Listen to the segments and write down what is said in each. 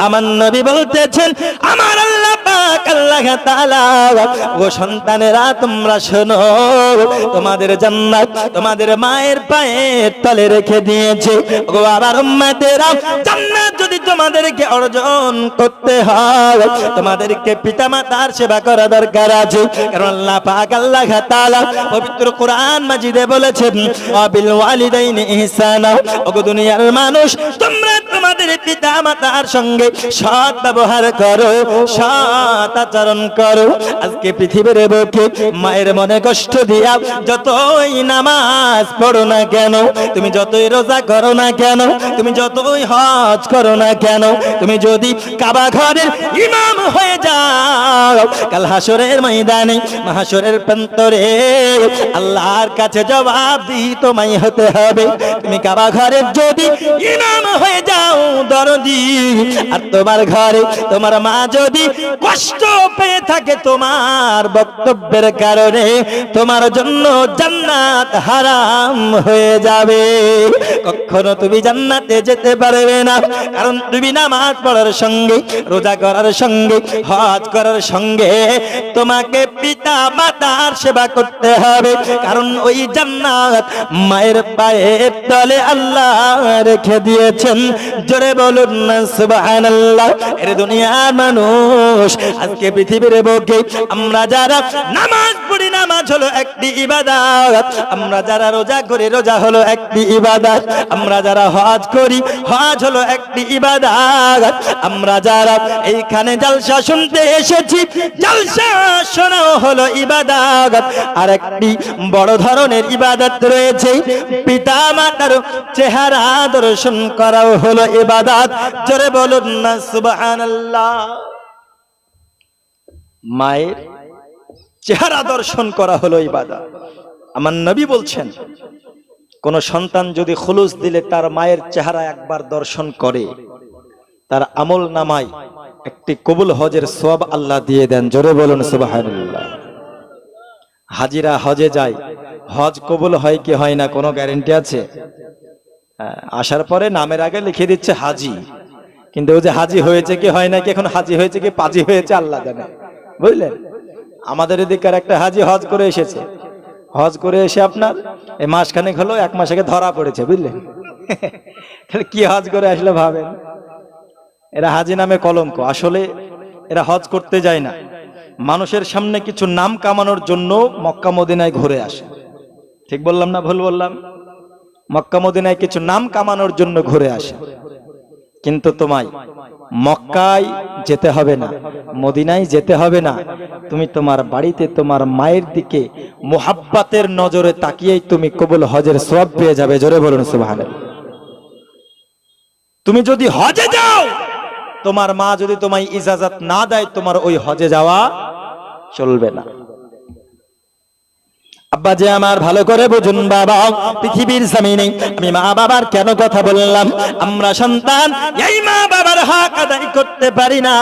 আমার নবী বলতেছেন, আমার আল্লাহ পাক আল্লাহ তাআলা, ও সন্তানেরা তোমরা শোনো, তোমাদের জান্নাত তোমাদের মায়ের পায়ের তলে রেখে দিয়েছে। ও আমার উম্মতেরা, জান্নাত যদি তোমাদেরকে অর্জন করতে হয়, তোমাদেরকে পিতামাতার সেবা করা দরকার আছে। কারণ আল্লাহ পাক আল্লাহ তাআলা পবিত্র কোরআন মাজিদে বলেছেন, ওয়াবিল ওয়ালিদাইনি ইহসানা। ও দুনিয়ার মানুষ, তোমরা তোমাদের পিতামাতার সঙ্গে সৎ ব্যবহার করো, সৎ আচরণ করো। আজকে পৃথিবীর বুকে মায়ের মনে কষ্ট দিয়া যতই নামাজ পড়ো না কেন, তুমি যতই রোজা করো না কেন, তুমি যতই হজ করো না কেন, তুমি যদি কাবা ঘরের ইমাম হয়ে যাও, কাল হাসরের ময়দানে মাহশরের প্রান্তরে আল্লাহর কাছে জবাবদিহি তোমায় হতে হবে। তুমি কাবা ঘরের যদি ইমাম হয়ে যাও দরদি, আর তোমার ঘরে তোমার মা যদি কষ্ট পেয়ে থাকে তোমার বক্তব্যের কারণে, তোমার জন্য জান্নাত হারাম হয়ে যাবে। কখনো তুমি জান্নাতে যেতে পারবে না। কারণ তুমি নামাজ পড়ার সঙ্গে, রোজা করার সঙ্গে, হজ করার সঙ্গে তোমাকে পিতা মাতার সেবা করতে হবে। কারণ ওই জান্নাত মায়ের পায়ের তলে আল্লাহ রেখে দিয়েছেন। জোরে বলুন না সুবহানাল্লাহ। এর দুনিয়ার মানুষ, আজকে পৃথিবীর বুকে আমরা যারা নামাজ পড়ি, নামাজ হলো একটি ইবাদত। আমরা যারা রোজা করি, রোজা হলো একটি ইবাদত। আমরা যারা হজ করি, হজ হলো একটি ইবাদত। আমরা যারা এইখানে জালসা শুনতে এসেছি, জালসা শোনাও হলো ইবাদত। আর একটি বড় ধরনের ইবাদত রয়েছে, পিতা মাতার চেহারা দর্শন করাও হলো ইবাদত। জোরে বলুন না সুবহানাল্লাহ। মায়ের চেহারা দর্শন করা হলো ইবাদত। আমার নবী বলছেন, কোন সন্তান যদি খুলুস দিলে তার মায়ের চেহারা একবার দর্শন করে, তার আমল নামায় একটি কবুল হজের সওয়াব আল্লাহ দিয়ে দেন। জোরে বলুন সুবহানাল্লাহ। হাজিরা হজে যায়, হজ কবুল হয় কি হয় না কোনো গ্যারান্টি আছে? আসার পরে নামের আগে লিখে দিচ্ছে হাজি, কিন্তু ও যে হাজি হয়েছে কি হয় না কি, এখন হাজি হয়েছে কি পাজি হয়েছে আল্লাহ জানে, বুঝলেন? আমাদের এদিকের একটা হাজি হজ করে এসেছে, হজ করে এসে আপনার এই মাসখানেক হলো, 1 মাস আগে ধরা পড়েছে, বুঝলেন? তাহলে কি হজ করে আসলে ভাবেন। এরা হাজি নামে কলঙ্ক। আসলে এরা হজ করতে যায় না, মানুষের সামনে কিছু নাম কামানোর জন্য মক্কা মদিনায় ঘুরে আসে। ঠিক বললাম না ভুল বললাম? মক্কা মদিনায় কিছু নাম কামানোর জন্য ঘুরে আসে। কিন্তু তোমায় মক্কায় যেতে হবে না, মদিনায় যেতে হবে না। তুমি তোমার বাড়িতে তোমার মায়ের দিকে মুহাব্বতের নজরে তাকিয়েই তুমি কবুল হজের সওয়াব পেয়ে যাবে। জোরে বলুন সুবহানাল্লাহ। তুমি যদি হজে যাও, তোমার মা যদি তোমায় ইজাজত না দেয়, তোমার ওই হজে যাওয়া চলবে না। আব্বা যে আমার ভালো করে বুঝুন বাবা, পৃথিবীর জমিনে আমি মা বাবার কেন কথা বললাম? আমরা সন্তান এই মা বাবার হক আদায় করতে পারি না,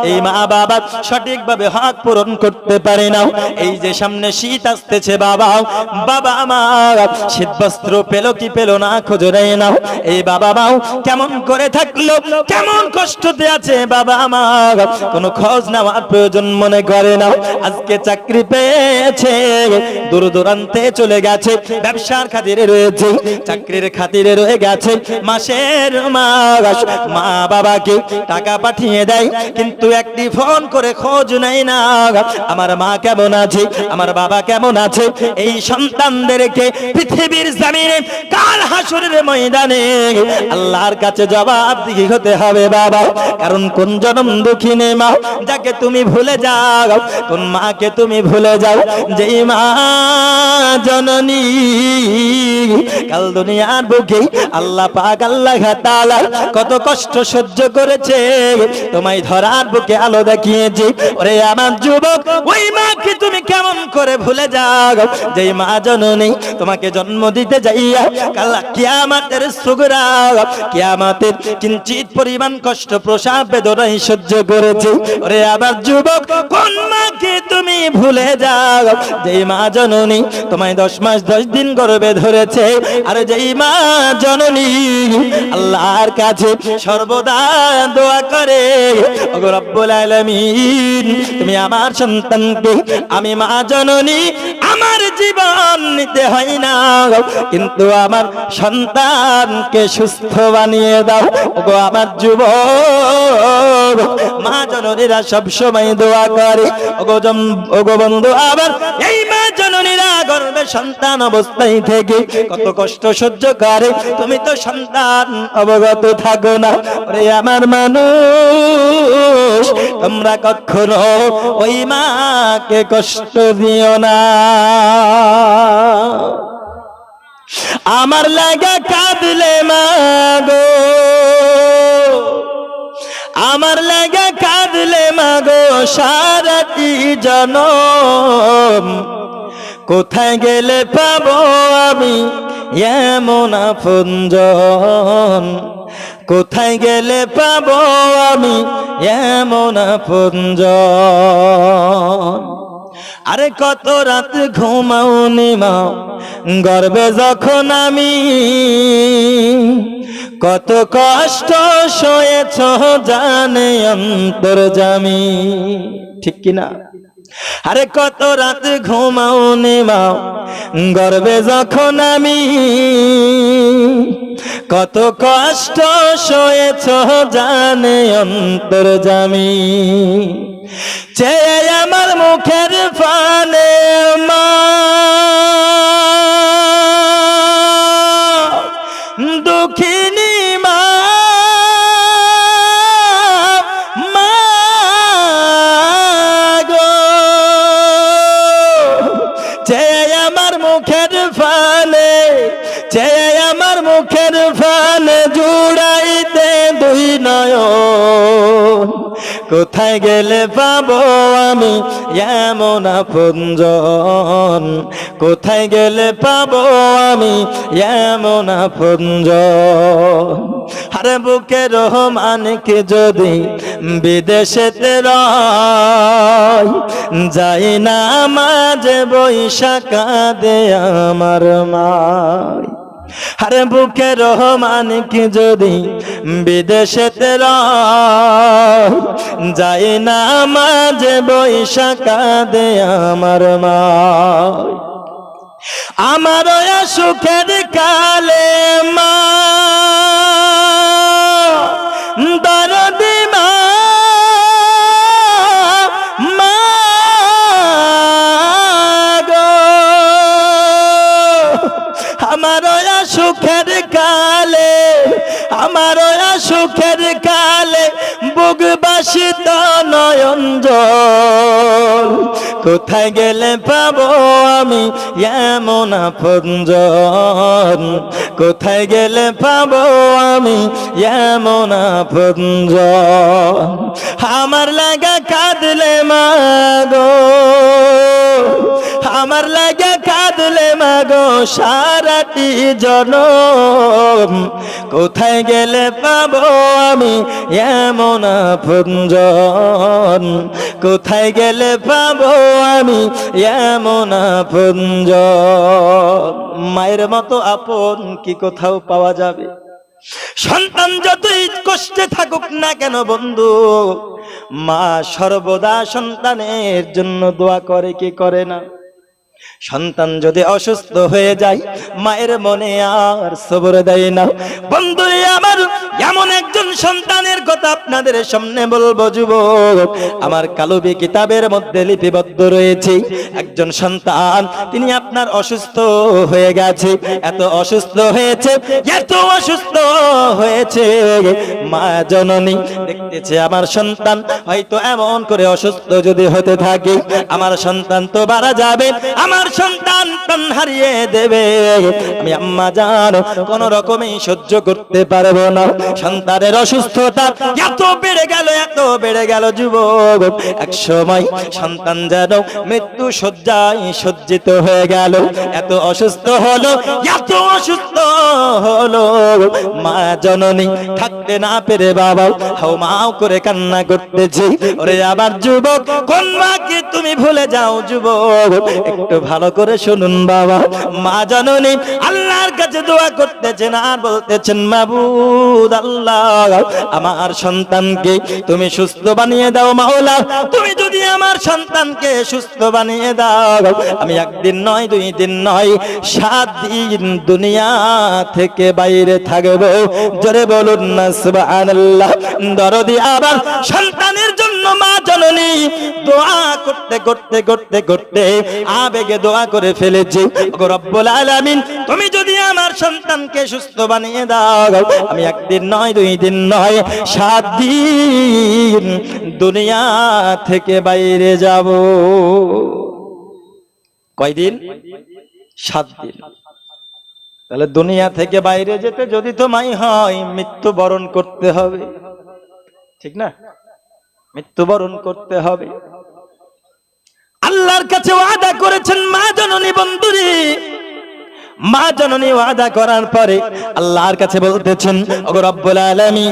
এই মা বাবার সঠিকভাবে হক পূরণ করতে পারি না। এই যে সামনে শীত আসতেছে বাবা, বাবা আমার শীত বস্ত্র পেল কি পেল না খোঁজ নেই না। এই বাবা মাও কেমন করে থাকলো, কেমন কষ্টতে আছে বাবা আমার, কোনো খোঁজ নেওয়ার প্রয়োজন মনে করে না। আজকে চাকরি পেয়েছে, দূর দূরান্তে চলে গেছে, ব্যবসার খাতিরে রয়েছে, চাকরির খাতিরে রয়ে গেছে, মাসের মাস মা বাবাকে টাকা পাঠিয়ে দেয়, কিন্তু একটি ফোন করে খোঁজ নেয় না আমার মা কেমন আছে, আমার বাবা কেমন আছে। এই সন্তানদেরকে পৃথিবীর জমিনে কাল হাসরের ময়দানে আল্লাহর কাছে জবাবদিহি হতে হবে বাবা। কারণ কোন জনম দুঃখিনী মা যাকে তুমি ভুলে যাও, কোন মাকে তুমি ভুলে যাও, যেই মা জননী কাল দুনিয়ার বুকে আল্লাহ পাক আল্লাহ তাআলা কত কষ্ট সহ্য করেছে, তোমায় ধরার বুকে আলো দেখিয়েছে। ওরে আমার যুবক, ওই মাকে তুমি কেমন করে ভুলে যাও, যেই মা জননী তোমাকে জন্ম দিতে যাইয়া কাল কিয়ামতের সুগরা, কিয়ামতের কিঞ্চিত পরিমাণ কষ্ট প্রসব বেদনাই সহ্য করেছে। ওরে আমার যুবক, কোন মাকে তুমি ভুলে যাও, যেই মা জননী জননী তোমায় 10 মাস 10 দিন গর্ভে ধরেছে, আর যেই মা জননী আল্লাহর কাছে সর্বদা দোয়া করে, ওগো রব্বুল আলামিন তুমি আমার সন্তানকে, আমি মা জননী আমার জীবন নিতে হয় না, কিন্তু আমার সন্তানকে সুস্থ বানিয়ে দাও। ওগো আমার যুবক মা জননীরা সব সময় দোয়া করে। ওগো বন্ধু, আবার এই মা জননীরা গর্ভে সন্তান অবস্থায় থেকে কত কষ্ট সহ্য করে, তুমি তো সন্তান অবগত থাকো না। ওরে আমার মানুষ, তোমরা কখনো ওই মাকে কষ্ট দিও না। আমার লাগা কাঁদলে মা গো, আমার লাগা কাঁদলে মা গো সারাটি জনম, কোথায় গেলে পাবো আমি এমন আপনজন, কোথায় গেলে পাবো আমি এমন আপনজন। আরে কত রাত ঘুমাওনি মা গর্বে যখন আমি, কত কষ্ট সয়েছ জানে অন্তর্যামী, ঠিক কিনা? আরে কত রাত ঘুমাওনি মা গর্বে যখন আমি, কত কষ্ট সয়েছ জানে অন্তর্যামী। চেয়ে আমার মুখের পানে মা দুঃখিনী মা, মা গো চেয়ে আমার মুখের পানে, চেয়ে আমার মুখের পানে জুড়াইতে দুই নয়ন, কোথায় গেলে পাবো আমি এমন আপনজন, কোথায় গেলে পাবো আমি এমন আপনজন। আরে বুকে রহমানকে যদি বিদেশেতে রয়, যাই না মাঝে বৈশাখা দে আমার মাই। আরে বুকে রহমানকে যদি বিদেশেতে রয়, যাই না মাঝে বৈশাখা দে আমার মাই। আমার সুখের কালে মা দরদি মা, মা গো আমার সুখের কালে, আমার সুখের কালে বুক বাসিত নয়ন জল, কোথায় গেলে পাবো আমি এমন আপনজন, কোথায় গেলে পাবো আমি এমন আপনজন। আমার লাগা কাঁদলে মা গো, আমার লাগা কাঁদলে মা গো সারাটি জনম, কোথায় গেলে পাবো আমি এমন আপনজন, কোথায় গেলে পাবো আমি এমন আপনজন। মায়ের মতো আপন কি কোথাও পাওয়া যাবে? সন্তান যতই কষ্টে থাকুক না কেন বন্ধু, মা সর্বদা সন্তানের জন্য দোয়া করে, কি করে না? সন্তান যদি অসুস্থ হয়ে যায় মায়ের মনে আর সবর দেয় না। বন্ধু আমার এমন একজন সন্তানের কথা আপনাদের সামনে বলবো যুবক, আমার কালবি কিতাবের মধ্যে লিপিবদ্ধ রয়েছে। একজন সন্তান তিনি আপনার অসুস্থ হয়ে গেছে, এত অসুস্থ হয়েছে, এত অসুস্থ হয়েছে, মা জননী দেখতেছে আমার সন্তান হয়তো এমন করে অসুস্থ যদি হতে থাকে, আমার সন্তান তো মারা যাবে, আমার সন্তান প্রাণ হারিয়ে দেবে, আমি আম্মা জান কোন রকমই সহ্য করতে পারবো না। সন্তানের অসুস্থতা এত বেড়ে গেল, এত বেড়ে গেল যুবক, এক সময় সন্তান যেন মৃত্যু শয্যায় সজ্জিত হয়ে গেল, এত অসুস্থ হলো, এত অসুস্থ হলো, মা জননী থাকতে না পেরে বাবা হাউমাউ করে কান্না করতেছে। ওরে আবার যুবক, কোন মাকে তুমি ভুলে যাও যুবক, একটু ভালো করে শুনুন বাবা। মা জননী আল্লাহর কাছে দোয়া করতেছেন আর বলতেছেন, মাবুদ আল্লাহ, আমার সন্তানকে তুমি সুস্থ বানিয়ে দাও মাওলা। তুমি যদি আমার সন্তানকে সুস্থ বানিয়ে দাও, আমি একদিন নয়, 2 দিন নয়, 7 দিন দুনিয়া থেকে বাইরে থাকবো। জোরে বলুন না সুবহানাল্লাহ। দরদি আবার সন্তানের জন্য মা জননী দোয়া করতে করতে করতে করতে আবেগে দোয়া করে ফেলেছে, ওগো রব্বুল আলামিন, তুমি যদি আমার সন্তানকে সুস্থ বানিয়ে দাও, আমি একদিন নয়, 2 দিন নয়, 7 দিন দুনিয়া থেকে বাইরে যাব। কয়দিন? 7 দিন। তাহলে দুনিয়া থেকে বাইরে যেতে যদি তোমায় হয়, মৃত্যুবরণ করতে হবে, ঠিক না? মৃত্যুবরণ করতে হবে। আল্লাহর কাছে ওয়াদা করেছেন মা জননী বন্ধুরে। মা জননী ওয়াদা করার পরে আল্লাহর কাছে বলতেছেন, ওগো রব্বুল আলামিন,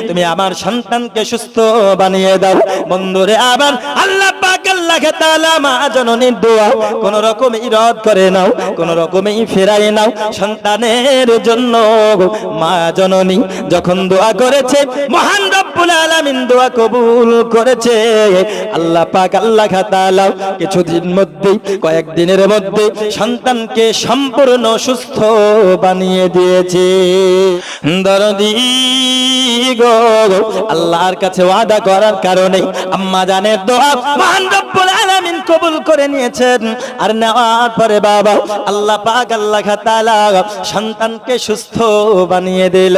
তুমি আমার সন্তানকে সুস্থ বানিয়ে দাও। বন্ধুরে আবার আল্লাহ পাক আল্লাহ তাআলা মা জননীর দোয়া কোন রকমই রদ করে নাও, কোন রকমই ফেরাই নাও। সন্তানের জন্য মা জননী যখন দোয়া করেছে, মহান রব্বুল আলামিন দোয়া কবুল করেছে। আল্লাহ পাক আল্লাহ তাআলা কিছুদিন মধ্যে, কয়েকদিনের মধ্যে সন্তানকে সম্পূর্ণ সুস্থ বানিয়ে দিয়েছে। দরদি গো, আল্লাহর কাছে ওয়াদা করার কারণে আম্মা জানের দোয়া মহান রব্বুল আলামিন কবুল করে নিয়েছেন। আর নেওয়ার পরে বাবা আল্লাহ পাক আল্লাহ তাআলা সন্তানকে সুস্থ বানিয়ে দিল।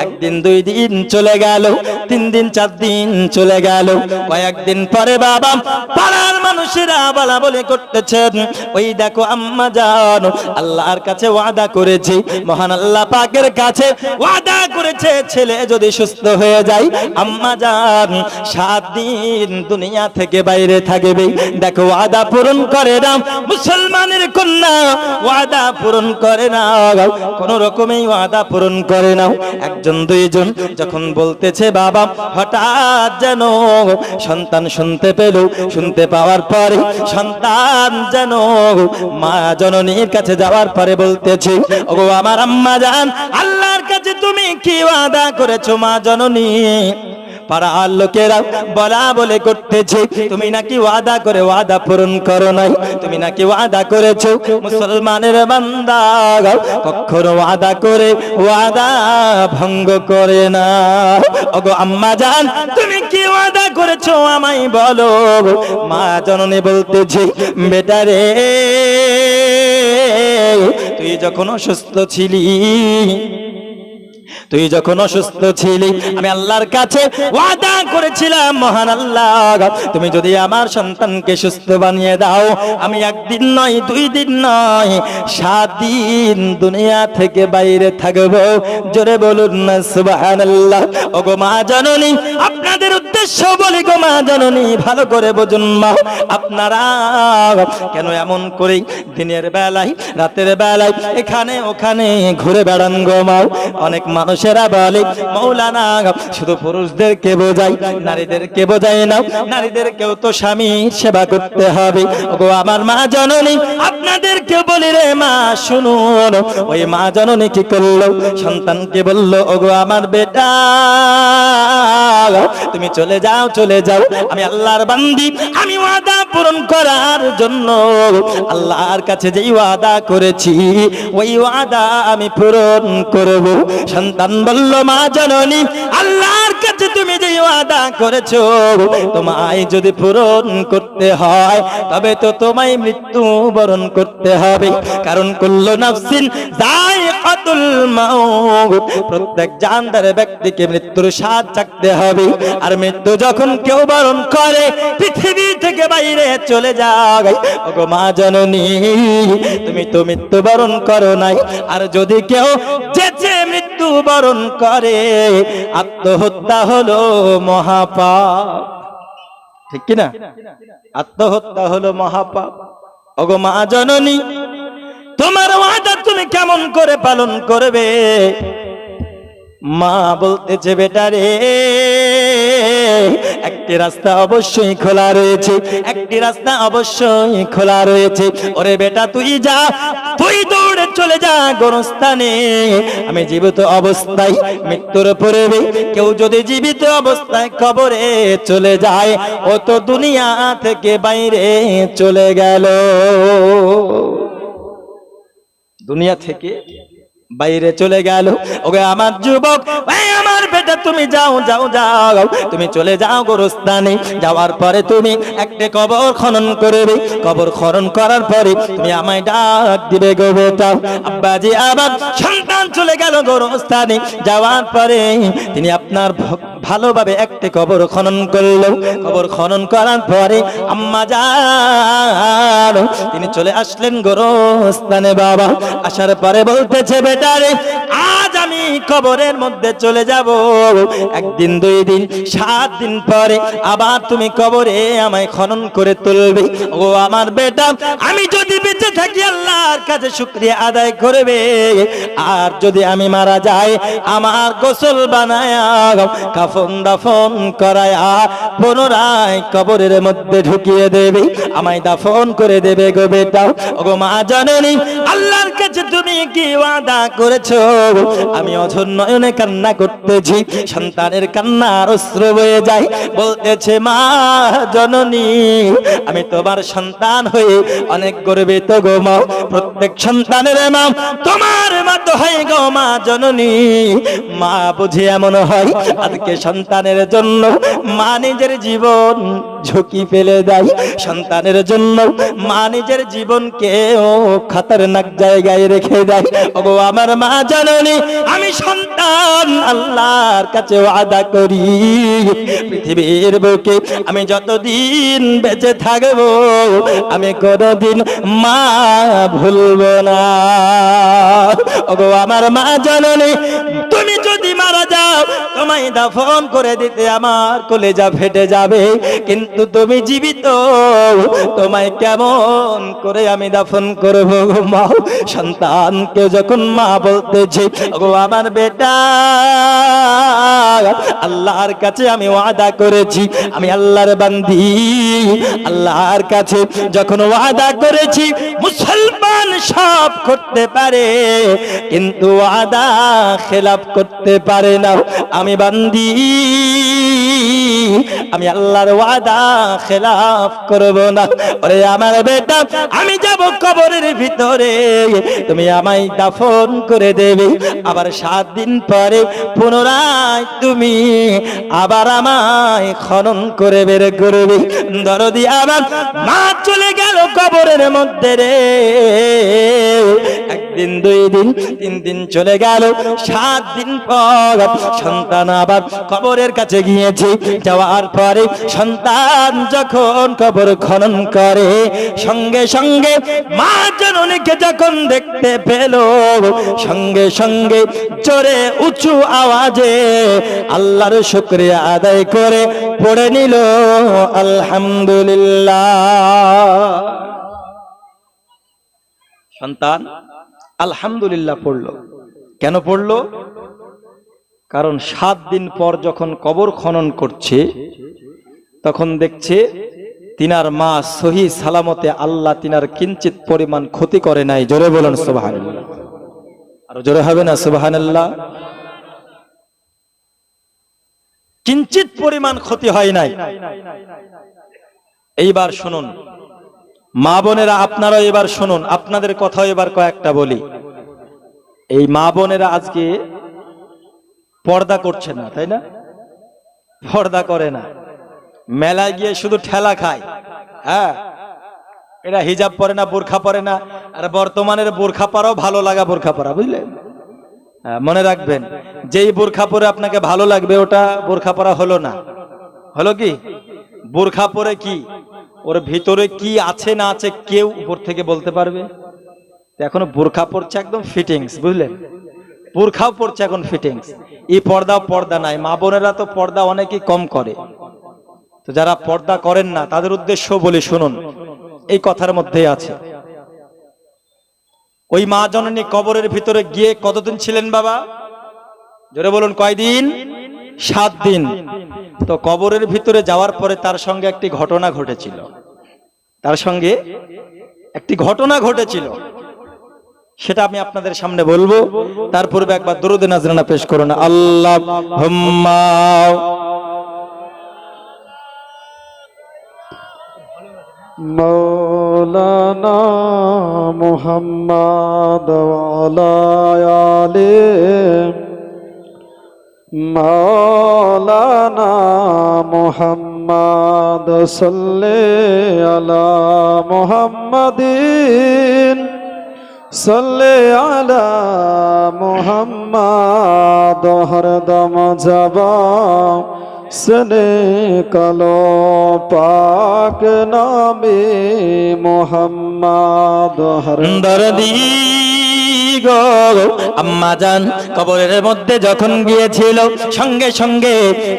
একদিন 2 দিন চলে গেল, 3 দিন 4 দিন চলে গেল। কয়েকদিন পরে বাবা পাড়ার মানুষেরা বলা বলে করতেছেন, ওই দেখো আম্মা জান আল্লাহর কাছে ওয়াদা করেছে, মহান আল্লাহ পাকের কাছে ওয়াদা করেছে, ছেলে যদি সুস্থ হয়ে যায় আম্মা জান 7 দিন দুনিয়া থেকে বাইরে থাকবে। দেখো ওয়াদা পূরণ করে না মুসলমানের কন্যা, ওয়াদা পূরণ করে না, কোন রকমেই ওয়াদা পূরণ করে না। 1 2 জন যখন বলতেছে বাবা, হঠাৎ যেন সন্তান শুনতে পেল। শুনতে পাওয়ার পরে সন্তান যেন মা জননীর কাছে যাওয়ার পরে বলতেছে, ওগো আমার আম্মা জান, আল্লাহর কাছে তুমি কি ওয়াদা করেছো মা জননী? পাড়ার লোকেরা বলা বলে করতেছে, তুমি নাকি ওয়াদা করে ওয়াদা পূরণ করো নাই, তুমি নাকি ওয়াদা করেছো। মুসলমানের বান্দা কখনো ওয়াদা করে ওয়াদা ভঙ্গ করে না। ওগো আম্মা জান, তুমি কি ওয়াদা করেছো আমায় বলো। মা জননী বলতেছে, বেটা রে, তুই যখন অসুস্থ ছিলি, তুই যখন অসুস্থ ছিলি, আমি আল্লাহর কাছে ওয়াদা করেছিলাম, মহান আল্লাহ, তুমি যদি আমার সন্তানকে সুস্থ বানিয়ে দাও, আমি 1 দিন নয়, 2 দিন নয়, 7 দিন দুনিয়া থেকে বাইরে থাকবো। জোরে বলুন না সুবহানাল্লাহ। ওগো মা জননী, আপনাদের উদ্দেশ্য বলি গো মা জননী, ভালো করে বুঝুন মা। আপনারা কেন এমন করে দিনের বেলায় রাতের বেলায় এখানে ওখানে ঘুরে বেড়ান গো মা? অনেক মানুষেরা বলে মাওলানা শুধু পুরুষদেরকে বোঝাই, নারীদেরকে বোঝাই না, নারীদেরকেও তো স্বামীর সেবা করতে হবে। ওগো আমার মা জননী, আপনাদেরকে বলি রে মা, শুনুন। ওই মা জননী কি করলো? সন্তানকে বলল, ওগো আমার বেটা, তুমি চলে যাও, চলে যাও, আমি আল্লাহর বান্দি, আমি ওয়াদা পূরণ করার জন্য আল্লাহর কাছে যেই ওয়াদা করেছি, ওই ওয়াদা আমি পূরণ করব। সন্তান বলল, মা জননী, আল্লাহর কাছে তুমি যে ওয়াদা করেছো, তোমায় যদি পূরণ করতে হয় তবে তো তোমায় মৃত্যু বরণ করতে হবে। কারণ কুল্লু নাফসিন যায়িকাতুল মাউত, প্রত্যেক জানদার ব্যক্তিকে মৃত্যুর স্বাদ চাখতে হবে। আর মৃত্যু যখন কেউ বরণ করে, পৃথিবী থেকে বাইরে চলে যায়। ওগো মা জননী, তুমি তো মৃত্যু বরণ করো নাই। আর যদি কেউ যেচে মৃত্যু বরণ করে, আত্মহত্যা হলো মহাপাপ, ঠিক কিনা? আত্মহত্যা হলো মহাপাপ। ওগো মা জননী, তোমার ওয়াদা তুমি কেমন করে পালন করবে? মা বলতেছে, বেটা রে, একটি রাস্তা অবশ্যই খোলা রয়েছে, একটি রাস্তা অবশ্যই খোলা রয়েছে। ওরে বেটা তুই যা, তুই দৌড়ে চলে যা গোরস্থানে। আমি জীবিত অবস্থায় মৃত্যুর পূর্বে কেউ যদি জীবিত অবস্থায় কবরে চলে যায়, ও তো দুনিয়া থেকে বাইরে চলে গেল, দুনিয়া থেকে বাইরে চলে গেল। ওকে আমার যুবক, আমার বেটা তুমি যাও যাও যাও, তুমি চলে যাও গোরস্থানে। যাওয়ার পরে তুমি একটা কবর খনন করবে, কবর খনন করার পরে তুমি আমায় ডাক দিবে গো বেটা। আব্বাজি আবার সন্তান চলে গেল গোরস্থানে। যাওয়ার পরে তিনি আপনার ভালোভাবে একটা কবর খনন করলো। কবর খনন করার পরে আম্মা যান তিনি চলে আসলেন গোরস্থানে। বাবা আসার পরে বলতেছে, বেটা রে আজ আমি কবরের মধ্যে চলে যাব, একদিন দুই দিন 7 দিন পরে আবার তুমি কবরে আমায় খনন করে তুলবে। ও আমার বেটা, আমি যদি বেঁচে থাকি আল্লাহর কাছে শুকরিয়া আদায় করবে, আর যদি আমি মারা যাই আমার গোসল বানায়া কাফন দাফন করায়া পুনরায় কবরের মধ্যে ঢুকিয়ে দেবে, আমায় দাফন করে দেবে গো বেটা। ওগো মা জননী, আল্লাহর কাছে তুমি কি ওয়াদা করেছো? আমি অঝর নয়নে কান্না করতেছি, সন্তানের কান্নার অশ্রু বয়ে যায়। বলতেছে, মা জননী আমি তোমার সন্তান হয়ে অনেক গর্বিত গো মা। প্রত্যেক সন্তানের মা তোমার মা তো হয় গো মা জননী। মা বুঝি এমন হয় আজকে সন্তানের জন্য মা নিজের জীবন ঝুঁকি ফেলে দেয়, সন্তানের জন্য মা নিজের জীবনকে ও খতরনাক জায়গায় রেখে দেয়। ওগো আমার মা জননী, আমি সন্তান আল্লাহর কাছে ওয়াদা করি পৃথিবীর বুকে আমি যতদিন বেঁচে থাকবো আমি কোনদিন মা ভুলবো না। ওগো আমার মা জননী, তুমি যদি মারা যাও তোমায় দাফন করে দিতে আমার কলেজা ফেটে যাবে, কিন্তু তুমি জীবিত, তোমায় কেমন করে আমি দাফন করব মা? সন্তানকে যখন মা বলতেছে, ওগো আমার বেটা আল্লাহর কাছে আমি ওয়াদা করেছি, আমি আল্লাহর বান্দি, আল্লাহর কাছে যখন ওয়াদা করেছি মুসলমান সব করতে পারে কিন্তু ওয়াদা খেলাফ করতে পারে না। আমি বান্দি, আমি আল্লাহর ওয়াদা খেলাফ করব না। ওরে আমার বেটা, আমি যাব কবরের ভিতরে, তুমি আমায় দাফন করে দেবে, আবার 7 দিন পরে পুনরায় তুমি আবার আমায় খনন করে বের করবে। দরদি আমার মা চলে গেল কবরের মধ্যে রে। একদিন দুই দিন 3 দিন চলে গেল, 7 দিন পর সন্তান আবার কবরের কাছে গিয়েছে। যাওয়ার পরে সন্তান যখন কবর খনন করে, সঙ্গে সঙ্গে মা জননীকে যখন দেখতে পেল, সঙ্গে সঙ্গে জোরে উঁচু আওয়াজে আল্লাহর শুকরিয়া আদায় করে পড়ে নিল আলহামদুলিল্লাহ। সন্তান আলহামদুলিল্লাহ পড়লো। কেন পড়লো? কারণ 7 দিন পর যখন কবর খনন করছে তখন দেখছে তিনার মা সহি সালামতে, আল্লাহ তিনার কিঞ্চিত পরিমাণ ক্ষতি করে নাই। জোরে বলুন সুবহানাল্লাহ। আর জোরে হবে না সুবহানাল্লাহ? কিঞ্চিত পরিমাণ ক্ষতি হয় নাই। এইবার শুনুন মা বোনেরা, আপনারা এবার শুনুন, আপনাদের কথা এবার কয়েকটা বলি। এই মা বোনেরা আজকে পর্দা করছে না, তাই না? পর্দা করে না, মেলায় গিয়ে শুধু ঠেলা খায়। হ্যাঁ, এরা হিজাব পরে না, বোরখা পরে না। আর বর্তমানের বোরখা পরাও ভালো লাগা বোরখা পরা, বুঝলেন? মনে রাখবেন, যেই বোরখা পরে আপনাকে ভালো লাগবে ওটা বোরখা পরা হলো না। হলো কি? বোরখা পরে কি ওর ভিতরে কি আছে না আছে কেউ উপর থেকে বলতে পারবে? এখনো বোরখা পরছে একদম ফিটিংস, বুঝলেন? বোরখাও পরছে এখন ফিটিংস। এই পর্দাও পর্দা নাই। মা বোনেরা তো পর্দা অনেকেই কম করে। তো যারা পর্দা করেন না তাদের উদ্দেশ্য বলি, শুনুন, এই কথার মধ্যেই আছে। ওই মা জননী কবরের ভিতরে গিয়ে কতদিন ছিলেন বাবা? জোরে বলুন, কয়দিন? 7 দিন। তো কবরের ভিতরে যাওয়ার পরে তার সঙ্গে একটি ঘটনা ঘটেছিল, সেটা আমি আপনাদের সামনে বলবো। তার পূর্বে একবার দরুদ নাজরানা পেশ করুন। আল্লাহুম্মা মাওলানা মুহাম্মদ ওয়া আলা আলি মাওলানা মুহাম্মদ সাল্লি আলা মুহাম্মাদিন সাল্লি আলা মুহাম্মদ হরদম জাবা সনে কালো পাক নামে মুহাম্মদ দরদি গো আম্মা জান কবরের মধ্যে যখন গিয়েছিল, সঙ্গে সঙ্গে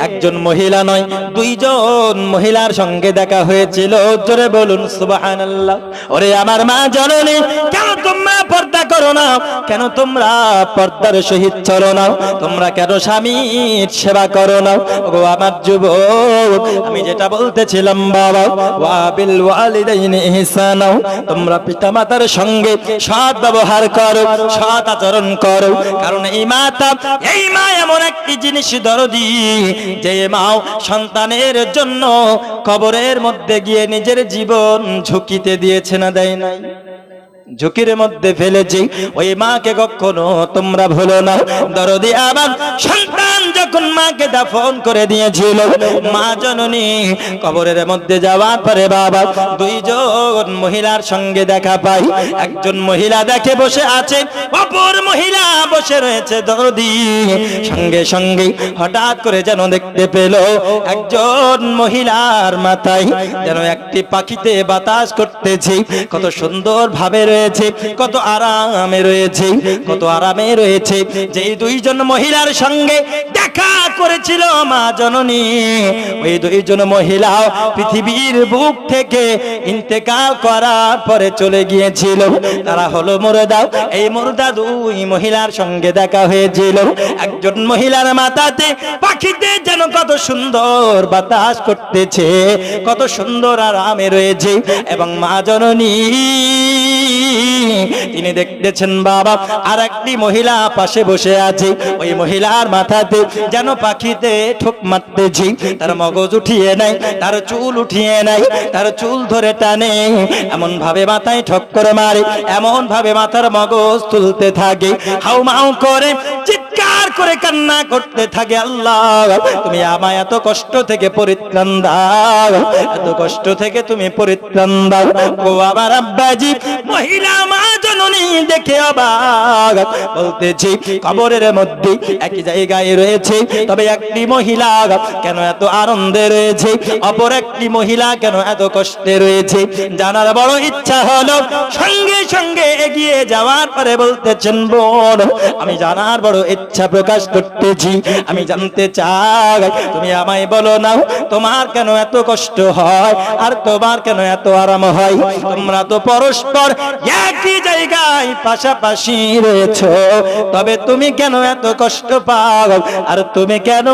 একজন মহিলা নয় 2 জন মহিলার সঙ্গে দেখা হয়েছিল। জোরে বলুন সুবহানাল্লাহ। ওরে আমার মা জননী, কেন তোমরা পর্দা করো না? কেন তোমরা পর্দার সহিত চলো না? তোমরা কেন স্বামীর সেবা করো না? ওগো আমার যুবক, আমি যেটা বলতেছিলাম বাবা, ওয়া বিল ওয়ালিদাইনি ইহসানা, তোমরা পিতামাতার সঙ্গে সৎ ব্যবহার করো, সৎ আচরণ করো। কারণ এই মা এমন একটি জিনিস দরদি, যে মা সন্তানের জন্য কবরের মধ্যে গিয়ে নিজের জীবন ঝুঁকিতে দিয়েছে না দেয় নাই? ঝুঁকির মধ্যে ফেলেছি। ওই মাকে কখনো তোমরা ভুলো না। দরদি আমার সন্তান যখন মাকে দাফন করে দিয়েছিল, মা জননী কবরের মধ্যে যাওয়ার পরে বাবা 2 জন মহিলার সঙ্গে দেখা পাই। একজন মহিলা দেখে বসে আছে, অপর মহিলা বসে রয়েছে। দরদি সঙ্গে সঙ্গে হঠাৎ করে যেন দেখতে পেল একজন মহিলার মাথায় যেন একটি পাখিতে বাতাস করতেছে। কত সুন্দর ভাবে রয়েছে, কত আরামে রয়েছে, কত আরামে রয়েছে। যেই 2 জন মহিলার সঙ্গে দেখা করেছিল মা জননী, ওই 2 জন মহিলা পৃথিবীর বুক থেকে ইন্তেকাল করার পরে চলে গিয়েছিল। তারা হলো মুর্দা। এই মুর্দা 2 মহিলার সঙ্গে দেখা হয়েছিল। একজন মহিলার মাথাতে পাখিতে যেন কত সুন্দর বাতাস করতেছে, কত সুন্দর আরামে রয়েছে। এবং মা জননী তিনি দেখতেছেন বাবা আর একটি মহিলা পাশে বসে আছে। ওই মহিলার মাথাতে যেন পাখিতে ঠোক মারতেছি। তার মগজ উঠিয়ে নেয়, তার চুল উঠিয়ে নেয়, তার চুল ধরে টানে, এমন ভাবে মাথায় ঠক করে মারে, এমন ভাবে মাথার মগজ তুলতে থাকে, হাউ মাউ করে চিৎকার করে কান্না করতে থাকে। আল্লাহ, তুমি আমায় এত কষ্ট থেকে পরিত্রাণ দাও, এত কষ্ট থেকে তুমি পরিত্রাণ দাও। ও আমার আব্বাজি, মহিলা মা জননী দেখে অবাক, বলতেছি কবরের মধ্যে একই জায়গায় রয়েছে, তবে একটি মহিলা কেন এত আনন্দে রয়েছে, অপর একটি মহিলা কেন এত কষ্টে রয়েছে। জানার বড় ইচ্ছা হলো। সঙ্গে সঙ্গে এগিয়ে যাওয়ার পরে বলতেছেন, বোন আমি জানার বড় ইচ্ছা প্রকাশ করতেছি, আমি জানতে চাই তুমি আমায় বলো না, তোমার কেন এত কষ্ট হয় আর তোমার কেন এত আরাম হয়? তোমরা তো পরস্পর একই জায়গায় পাশাপাশি রয়েছো, তবে তুমি কেন এত কষ্ট পাও আর তুমি কেন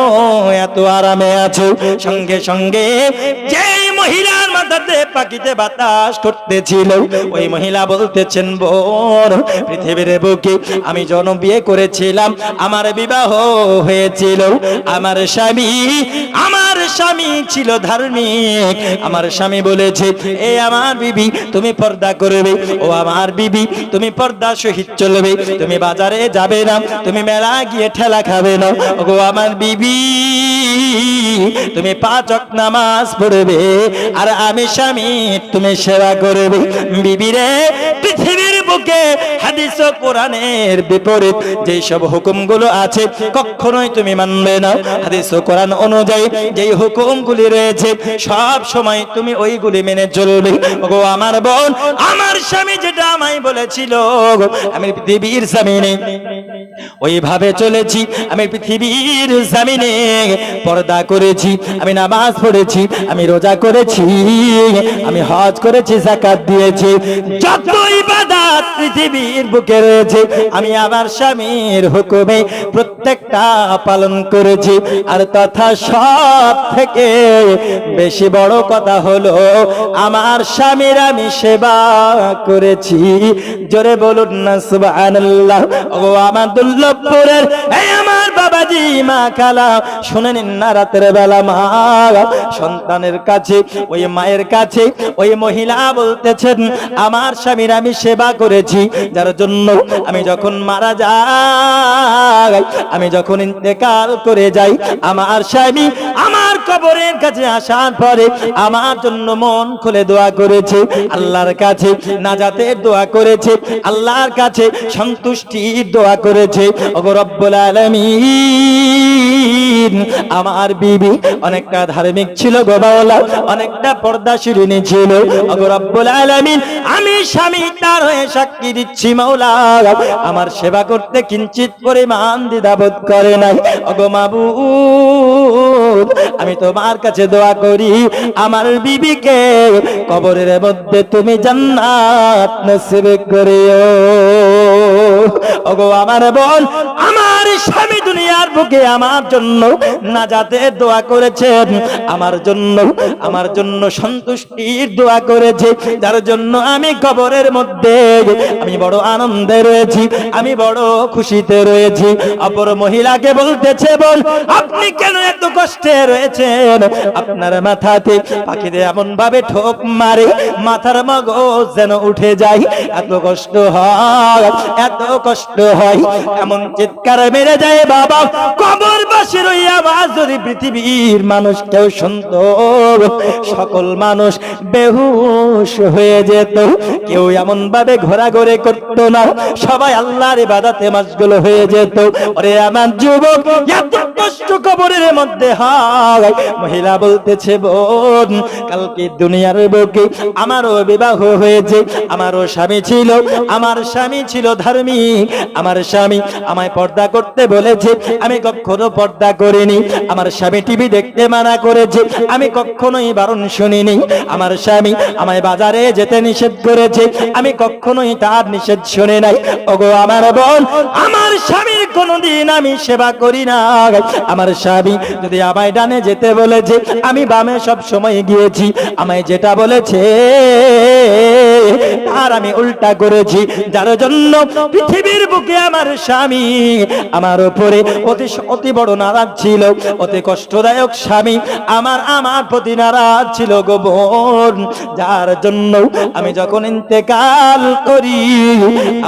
এত আরামে আছো? সঙ্গে সঙ্গে যে মহিলার মাথাতে পাখিতে বাতাস করতেছিল, ওই মহিলা বলতেছেন, বোন পৃথিবীর বুকে আমি যখন বিয়ে করেছিলাম, আমার বিবাহ হয়েছিল, আমার স্বামী ছিল ধার্মিক। আমার স্বামী বলেছে, এ আমার বিবি তুমি পর্দা করবে, ও আমার বিবি তুমি পর্দা সহিত চলবে, তুমি বাজারে যাবে না, তুমি মেলা গিয়ে ঠেলা খাবে না, ও আমার বিবি তুমি 5 ওয়াক্ত নামাজ পড়বে, আর আমি স্বামী তুমি সেবা করবে। বিবি রে, পৃথিবীর বুকে হাদিস ও কোরআনের বিপরীত যে সব হুকুমগুলো আছে কখনোই তুমি মানবে না। হাদিস ও কোরআন অনুযায়ী যেই হুকুমগুলি রয়েছে সব সময় তুমি ওইগুলি মেনে চলবে। ওগো আমার বোন, আমার স্বামী যেটা আমায় বলেছিল, আমি পৃথিবীর জমিনে ওইভাবে চলেছি, আমি পৃথিবীর জমিনে পর্দা করেছি, আমি নামাজ পড়েছি, আমি রোজা করেছি, আমি হজ করেছি, যাকাত দিয়েছি, যত ইবাদত পৃথিবীর বুকে রয়েছে আমি আমার স্বামীর হুকুমে প্রত্যেকটা পালন করেছি। আর তথা সব থেকে বেশি বড় কথা হলো আমার স্বামীর আমি সেবা করেছি। জোরে বলুন না সুবহানাল্লাহ। ও আমার দুর্লভপুরের এই আমার বাবাজি মা খালা শুনে নিন না, রাতের বেলা মা সন্তানের কাছে ওই মায়ের কাছে ওই মহিলা বলতেছেন আমার স্বামীর আমি সেবা করেছি, যার জন্য আমি যখন মারা যাই, আমি যখন ইন্তেকাল করে যাই, আমার স্বামী আমার কবরের কাছে আসার পরে আমার জন্য মন খুলে দোয়া করেছে, আল্লাহর কাছে নাজাতের দোয়া করেছে, আল্লাহর কাছে সন্তুষ্টির দোয়া করেছে। ওগো রব্বুল আলামিন, আমার বিবি অনেকটা ধার্মিক ছিল গো মাওলা, অনেকটা পর্দাশীলিনী ছিল। ওগো রব্বুল আলামিন, আমি স্বামী তার হয়ে সাক্ষী দিচ্ছি মাওলা, আমার সেবা করতে কিঞ্চিত পরিমাণ দ্বিধাবোধ করে নাই। ওগো মাবুদ, আমি তোমার কাছে দোয়া করি আমার বিবিকে কবরের মধ্যে তুমি জান্নাত নসিব করিও। ওগো আমার বোন, আমার স্বামী দুনিয়ার বুকে আমার জন্য নাজাতের দোয়া করেছেন, আমার জন্য সন্তুষ্টির দোয়া করেছে, যার জন্য আমি কবরের মধ্যে আমি বড় আনন্দে রয়েছি, আমি বড় খুশিতে রয়েছি। অপর মহিলাকে বলতেছে বোন, আপনি কেন এত কষ্টে রয়েছেন? আপনার মাথাতে পাখিতে এমন ভাবে ঠোক মারে মাথার মগজ যেন উঠে যায়, এত কষ্ট হয়, এত কষ্ট হয়, এমন চিৎকার মেরে যায় বাবা, কবরবাসীর ওই আওয়াজ যদি পৃথিবীর মানুষ কেউ শুনতো, সকল মানুষ বেহুশ হয়ে যেত। কেউ এমন ভাবে ঘোরাঘুরি করতো না, সবাই আল্লাহর ইবাদতে মশগুল হয়ে যেত। ওরে আমার যুবক, এত কষ্ট কবরের মধ্যে হয়। মহিলা বলতেছে বোন, কালকে দুনিয়ার বুকে আমারও বিবাহ হয়েছে, আমারও স্বামী ছিল, আমার স্বামী ছিল ধার্মিক, আমার স্বামী আমায় পর্দা করতে বলেছে, আমি কখনো পর্দা করিনি। আমার স্বামী টিভি দেখতে মানা করেছে, আমি কখনোই বারণ শুনিনি। আমার স্বামী আমায় বাজারে যেতে নিষেধ করেছে, আমি কখনোই তার নিষেধ শুনে নাই। ওগো আমার বোন, আমার স্বামীর কোনোদিন আমি সেবা করি না। আমার স্বামী যদি আমায় ডানে যেতে বলেছে, আমি বামে সব সময় গিয়েছি, আমায় যেটা বলেছে আর আমি উল্টা করেছি, যার জন্য পৃথিবীর বুকে আমার স্বামী আমার উপরে অতি বড় নারাজ ছিল, অতি কষ্টদায়ক স্বামী আমার প্রতি নারাজ ছিল গো বোন, যার জন্য আমি যখন ইন্তেকাল করি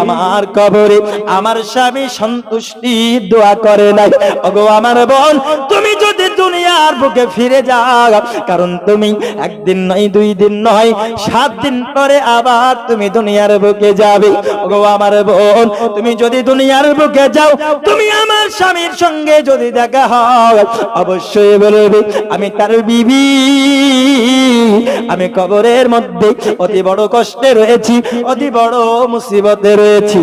আমার কবরে আমার স্বামী সন্তুষ্টি দোয়া করে নাই। ওগো আমার বোন, তুমি যদি দুনিয়ার বুকে ফিরে যাও, কারণ তুমি একদিন নয়, 2 দিন নয়, 7 দিন পরে আবার তুমি দুনিয়ার বুকে যাবে। ওগো আমার বোন, তুমি যদি দুনিয়ার বুকে যাও, তুমি আমার স্বামীর সঙ্গে যদি দেখা হয়, অবশ্যই বলবে আমি তার বিবি, আমি কবরের মধ্যে অতি বড় কষ্টে রয়েছি, অতি বড় মুসিবতে রয়েছি,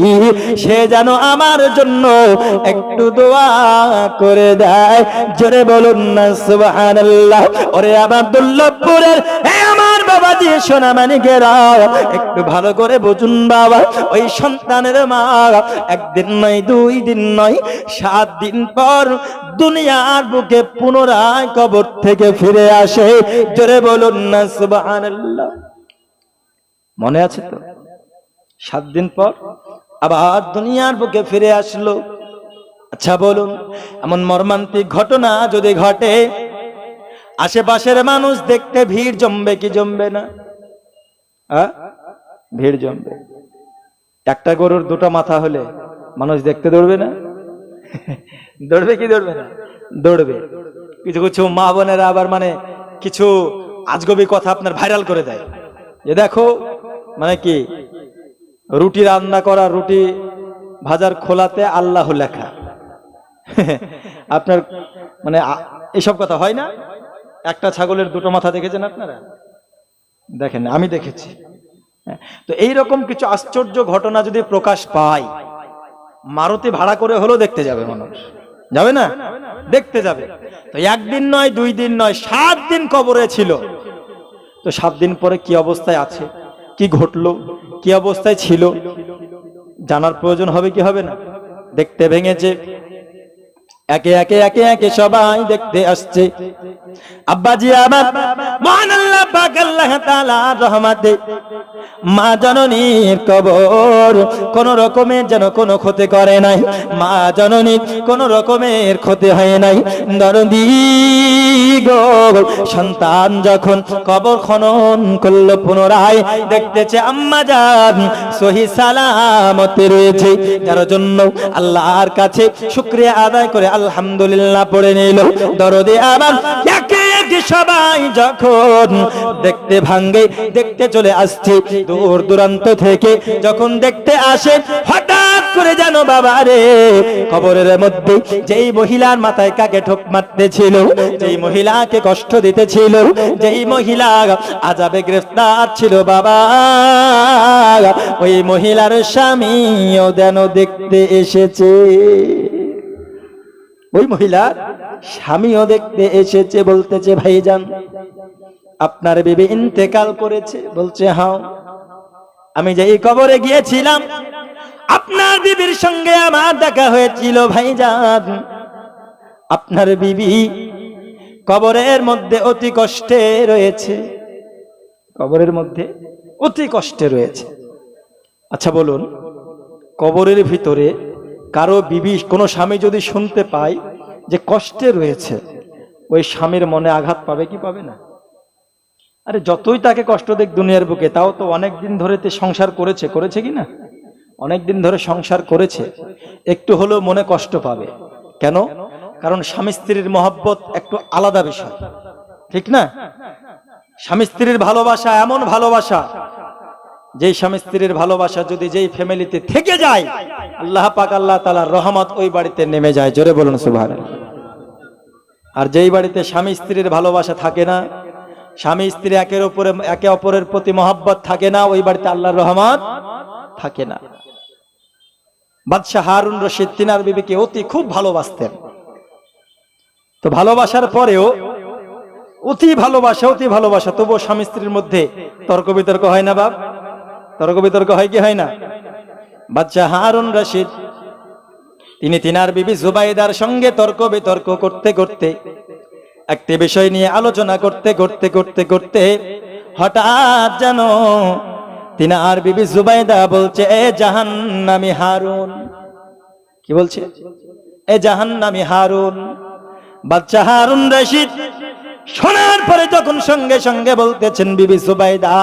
সে যেন আমার জন্য একটু দোয়া করে দেয়। জোরে বলুন না সুবহানাল্লাহ। ওরে আমার দুর্লভপুরের আমার বাবা দিয়ে সোনা মানিকেরা, একটু ভালো করে বুঝুন বাবা, ওই সন্তানের মা একদিন নয়, 2 দিন নয়, 7 দিন পর দুনিয়ার বুকে পুনরায় কবর থেকে ফিরে আসে। জোরে বলুন না সুবহানাল্লাহ। মনে আছে তো? 7 দিন পর আবার দুনিয়ার বুকে ফিরে আসলো। আচ্ছা বলুন, এমন মর্মান্তিক ঘটনা যদি ঘটে, আশেপাশের মানুষ দেখতে ভিড় জমবে কি জমবে না? ভিড় জমবে। একটা গরুর 2টা মাথা হলে মানুষ দেখতে দৌড়বে না? দৌড়বে কি দৌড়বে না? দৌড়বে। কিছু কিছু মা বোনেরা আবার কিছু আজগবি কথা আপনার ভাইরাল করে দেয়, যে দেখো কি রুটি রান্না করা, রুটি ভাজার খোলাতে আল্লাহ লেখা। আপনার এসব কথা হয় না? একটা ছাগলের 2টো মাথা দেখেছেন আপনারা? দেখেন, আমি দেখেছি। তো এইরকম কিছু আশ্চর্য ঘটনা যদি প্রকাশ পায়, মারুতি ভাড়া করে হলেও দেখতে যাবে মানুষ, যাবে না? দেখতে যাবে। তো 1 দিন নয়, 2 দিন নয়, 7 দিন কবরে ছিল। তো 7 দিন পরে কি অবস্থায় আছে কি ঘটলো, কি অবস্থায় ছিল, জানার প্রয়োজন হবে কি হবে না? দেখতে ভেঙেছে, একে একে একে একে সবাই দেখতে আসছে। আব্বাজি আমার, মহান আল্লাহ পাক আল্লাহ তাআলার রহমতে মা জননীর কবর কোন রকমের যেন কোনো ক্ষতি করে নাই, মা জননীর কোন রকমের ক্ষতি হয় নাই। দরদি গো, সন্তান যখন কবর খনন করলো পুনরায় দেখতেছে আম্মা জান সহি সালামতে রয়েছে, যার জন্য আল্লাহর কাছে শুকরিয়া আদায় করে আলহামদুলিল্লাহ পড়ে নিল। দরদি আবার একে একে সবাই যখন দেখতে ভাঙ্গে দেখতে চলে আসছে, দূর দূরান্ত থেকে যখন দেখতে আসে, হঠাৎ করে জানো বাবা রে, কবরের মধ্যে যেই মহিলার মাথায় কাকে ঠোক মারতেছিল, যেই মহিলাকে কষ্ট দিতেছিল, যেই মহিলা আযাবে গ্রেফতার ছিল বাবা, ওই মহিলার স্বামীও যেন দেখতে এসেছে। ওই মহিলার স্বামীও দেখতে এসেছে, বলতেছে ভাইজান আপনার বিবি ইন্তেকাল করেছে। বলছে হ্যাঁ, আমি যেই কবরে গিয়েছিলাম আপনার বিবির সঙ্গে আমার দেখা হয়েছিল ভাইজান, আপনার বিবি কবরের মধ্যে অতি কষ্টে রয়েছে, কবরের মধ্যে অতি কষ্টে রয়েছে। আচ্ছা বলুন, কবরের ভিতরে কারো বিবি, কোনো স্বামী যদি শুনতে পায় যে কষ্টে রয়েছে, ওই স্বামীর মনে আঘাত পাবে কি পাবে না? আরে যতই তাকে কষ্ট দেখ দুনিয়ার বুকে, তাও তো অনেক দিন ধরে সংসার করেছে, করেছে কি না? অনেক দিন ধরে সংসার করেছে, একটু হলেও মনে কষ্ট পাবে। কেন? কারণ স্বামী স্ত্রীর মহব্বত একটু আলাদা বিষয়, ঠিক না? স্বামী স্ত্রীর ভালোবাসা এমন ভালোবাসা, যেই স্বামী স্ত্রীর ভালোবাসা যদি যেই ফ্যামিলিতে থেকে যায়, আল্লাহ পাক আল্লাহ তাআলার রহমত ওই বাড়িতে নেমে যায়। জোরে বলুন সুবহানাল্লাহ। আর যেই বাড়িতে স্বামী স্ত্রীর ভালোবাসা থাকে না, স্বামী স্ত্রী একে অপরের প্রতি মহব্বত থাকে না, ওই বাড়িতে আল্লাহর রহমত থাকে না। বাদশাহ হারুন রশিদ তিনার বিবিকে অতি খুব ভালোবাসতেন। তো ভালোবাসার পরেও অতি ভালোবাসা, তবুও স্বামী স্ত্রীর মধ্যে তর্ক বিতর্ক হয় না বাপ? তর্ক বিতর্ক হয় কি হয় না? বাদশাহ হারুন রশিদ তিনি তিনার বিবি জুবাইদার সঙ্গে তর্ক বিতর্ক করতে করতে, একটি বিষয় নিয়ে আলোচনা করতে করতে করতে করতে হঠাৎ যেন তিনার বিবি জুবাইদা বলছে, এ জাহান্নামী হারুন। কি বলছে? এ জাহান্নামী হারুন। বাদশাহ হারুন রশিদ শোনার পরে তখন সঙ্গে সঙ্গে বলতেছেন, বিবি জুবাইদা,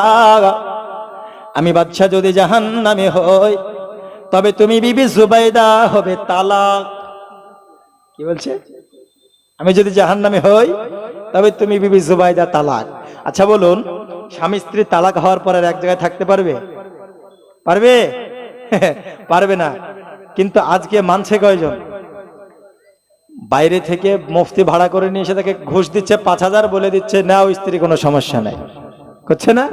আমি বাদশাহ যদি জাহান্নামী হই, তবে তুমি বিবি জুবাইদা হবে তালাক। কি বলছে? আমি যদি জাহান্নামী হই, তবে তুমি বিবি জুবাইদা তালাক। আচ্ছা বলুন, স্বামী স্ত্রী তালাক হওয়ার পর এক জায়গায় থাকতে পারবে? পারবে? পারবে না। কিন্তু আজকে মানছে কয়জন? বাইরে থেকে মুফতি ভাড়া করে নিয়ে এসে তাকে ঘুষ দিচ্ছে 5000, বলে দিচ্ছে নাও স্ত্রী, কোনো সমস্যা নাই, করছে না?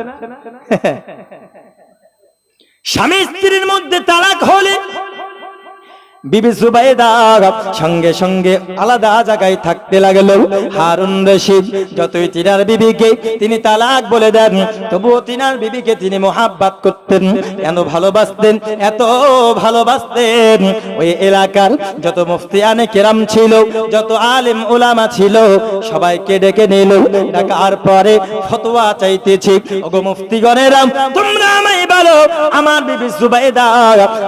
স্বামী স্ত্রীর মধ্যে তালাক হলে বিবি জুবাইদা সঙ্গে সঙ্গে আলাদা জায়গায় থাকতে লাগলো। হারুন রশিদ যতই তিনার বিবিকে তিনি তালাক বলে দেন, তবুও তিনার বিবিকে তিনি মোহাব্বত করতেন। কেন ভালোবাসতেন? এত ভালোবাসতেন, ওই এলাকার যত মুফতিয়ানে কেরাম ছিল, যত আলেম উলামা ছিল, সবাইকে ডেকে নিল। ডাকার পরে ফতোয়া চাইতেছি, ওগো মুফতিগণেরা, তোমরা আমায় বলো, আমার বিবি জুবাইদা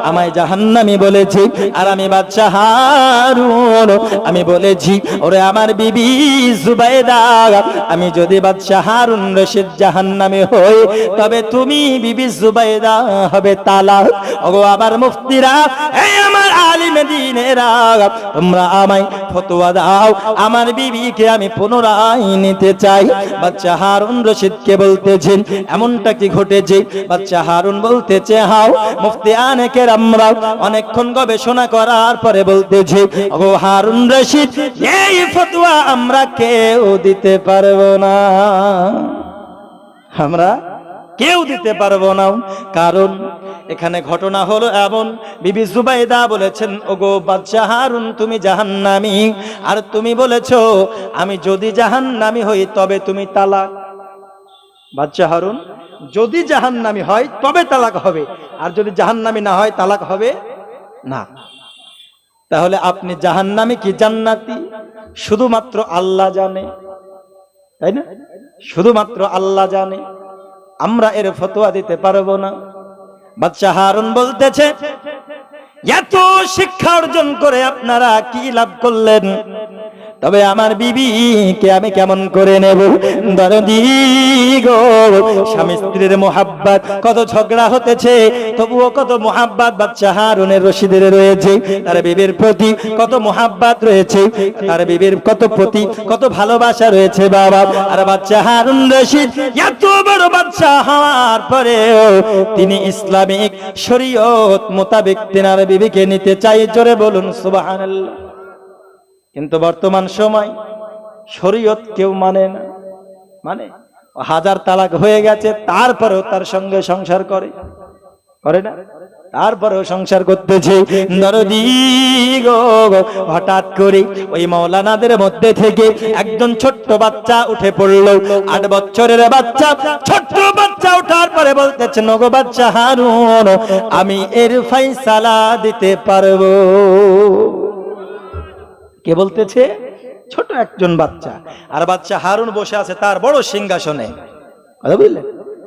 আমায় জাহান্নামী বলেছে, আর আমি বাদশাহ হারুন আমি বলেছি, ওরে আমার বিবি জুবাইদা, আমি যদি বাদশাহ হারুন রশিদ জাহান্নামী হই, তবে তুমি বিবি জুবাইদা হবে তালাক। ওগো আমার মুফতিরা, এই আমার আলিমে দ্বীনেরা, তোমরা আমায় ফতোয়া দাও, আমার বিবিকে আমি পুনরায় নিতে চাই। বাদশাহ হারুন রশিদকে বলতেছেন, এমনটা কি ঘটেছে? বাদশাহ হারুন বলতেছে, হাও মুফতিয়ানে কেরামরা অনেকক্ষণ গবেষণা করার পরে বলতেছে, ওগো হারুন রশিদ, এই ফতোয়া আমরা কেউ দিতে পারবো না, আমরা কেউ দিতে পারবো না। কারণ এখানে ঘটনা হলো এমন, বিবি জুবাইদা বলেছেন, ওগো বাদশাহ হারুন, তুমি জাহান্নামী, আর তুমি বলেছো আমি যদি জাহান্নামী হই তবে তুমি তালাক। বাদশাহ হারুন যদি জাহান্নামী হয় তবে তালাক হবে, আর যদি জাহান্নামী না হয় তালাক হবে না। তাহলে আপনি জাহান্নামী কি জান্নাতি শুধুমাত্র আল্লাহ জানে, তাই না? শুধুমাত্র আল্লাহ জানে, আমরা এর ফতোয়া দিতে পারবো না। বাদশা হারুন বলতেছে, এত শিক্ষা অর্জন করে আপনারা কি লাভ করলেন? তবে আমার বিবিকে আমি কেমন করে নেব? দরদি গো, স্বামী স্ত্রীর মোহাব্বত, কত ঝগড়া হতেছে, তবুও কত মোহাব্বত বাদশা হারুনের রশিদের রয়েছে। তার বিবির প্রতি কত মোহাব্বত রয়েছে, তার বিবির কত ভালোবাসা রয়েছে বাবা। আর বাদশা হারুন রশিদ এত বড় বাদশা হওয়ার পরেও তিনি ইসলামিক শরীয়ত মোতাবেক তেনার বিবিকে নিতে চাই। জোরে বলুন সুবহানাল্লাহ। কিন্তু বর্তমান সময় শরীয়ত কেউ মানে না, মানে হাজার তালাক হয়ে গেছে তারপরেও তার সঙ্গে সংসার করে না, তারপরেও সংসার করতেছে। দরদি গো, হঠাৎ করে ওই মাওলানাদের মধ্যে থেকে একজন ছোট্ট বাচ্চা উঠে পড়লো, 8 বছরের বাচ্চা, ছোট্ট বাচ্চা ওঠার পরে বলতেছে, নগো বাদশা হারুন, আমি এর ফায়সালা দিতে পারবো। কে বলতেছে? ছোট একজন বাচ্চা। আর বাদশা হারুন বসে আছে তার বড় সিংহাসনে, কথা বুঝলেন?